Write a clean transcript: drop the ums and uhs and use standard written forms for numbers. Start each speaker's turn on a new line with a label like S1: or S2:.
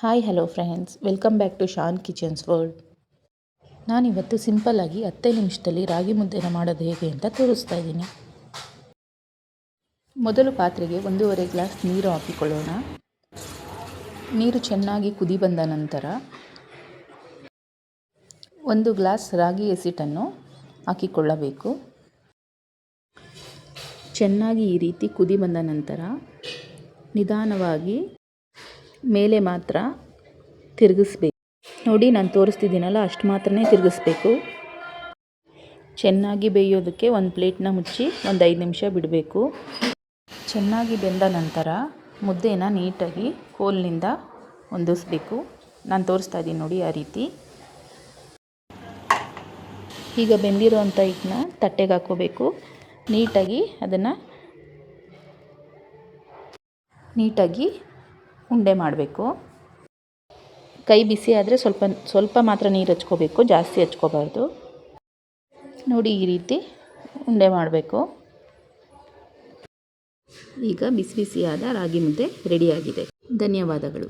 S1: Hi hello friends, welcome back to Shaan kitchens world. ನಾನಿವತ್ತು ಸಿಂಪಲ್ಲಾಗಿ 10 ನಿಮಿಷದಲ್ಲಿ ರಾಗಿ ಮುದ್ದೆನ ಮಾಡೋದು ಹೇಗೆ ಅಂತ ತೋರಿಸ್ತಾ ಇದ್ದೀನಿ. ಮೊದಲು ಪಾತ್ರೆಗೆ 1.5 ಗ್ಲಾಸ್ ನೀರು ಹಾಕಿಕೊಳ್ಳೋಣ. ನೀರು ಚೆನ್ನಾಗಿ ಕುದಿ ಬಂದ ನಂತರ 1 ಗ್ಲಾಸ್ ರಾಗಿ ಹಸಿಟ್ಟನ್ನು ಹಾಕಿಕೊಳ್ಳಬೇಕು. ಚೆನ್ನಾಗಿ ಈ ರೀತಿ ಕುದಿ ಬಂದ ನಂತರ ನಿಧಾನವಾಗಿ ಮೇಲೆ ಮಾತ್ರ ತಿರುಗಿಸ್ಬೇಕು. ನೋಡಿ, ನಾನು ತೋರಿಸ್ತಿದ್ದೀನಲ್ಲ, ಅಷ್ಟು ಮಾತ್ರನೇ ತಿರುಗಿಸ್ಬೇಕು. ಚೆನ್ನಾಗಿ ಬೇಯೋದಕ್ಕೆ ಒಂದು ಪ್ಲೇಟ್ನ ಮುಚ್ಚಿ ಒಂದು 5 ನಿಮಿಷ ಬಿಡಬೇಕು. ಚೆನ್ನಾಗಿ ಬೆಂದ ನಂತರ ಮುದ್ದೆನ ನೀಟಾಗಿ ಕೋಲಿನಿಂದ ಹೊಂದಿಸ್ಬೇಕು. ನಾನು ತೋರಿಸ್ತಾ ಇದ್ದೀನಿ ನೋಡಿ, ಆ ರೀತಿ. ಈಗ ಬೆಂದಿರೋವಂಥ ಹಿಟ್ಟನ್ನ ತಟ್ಟೆಗೆ ಹಾಕ್ಕೋಬೇಕು. ನೀಟಾಗಿ ಉಂಡೆ ಮಾಡಬೇಕು. ಕೈ ಬಿಸಿ ಆದರೆ ಸ್ವಲ್ಪ ಮಾತ್ರ ನೀರು ಹಚ್ಕೋಬೇಕು, ಜಾಸ್ತಿ ಹಚ್ಕೋಬಾರ್ದು. ನೋಡಿ, ಈ ರೀತಿ ಉಂಡೆ ಮಾಡಬೇಕು. ಈಗ ಬಿಸಿ ಬಿಸಿಯಾದ ರಾಗಿ ಮುದ್ದೆ ರೆಡಿಯಾಗಿದೆ. ಧನ್ಯವಾದಗಳು.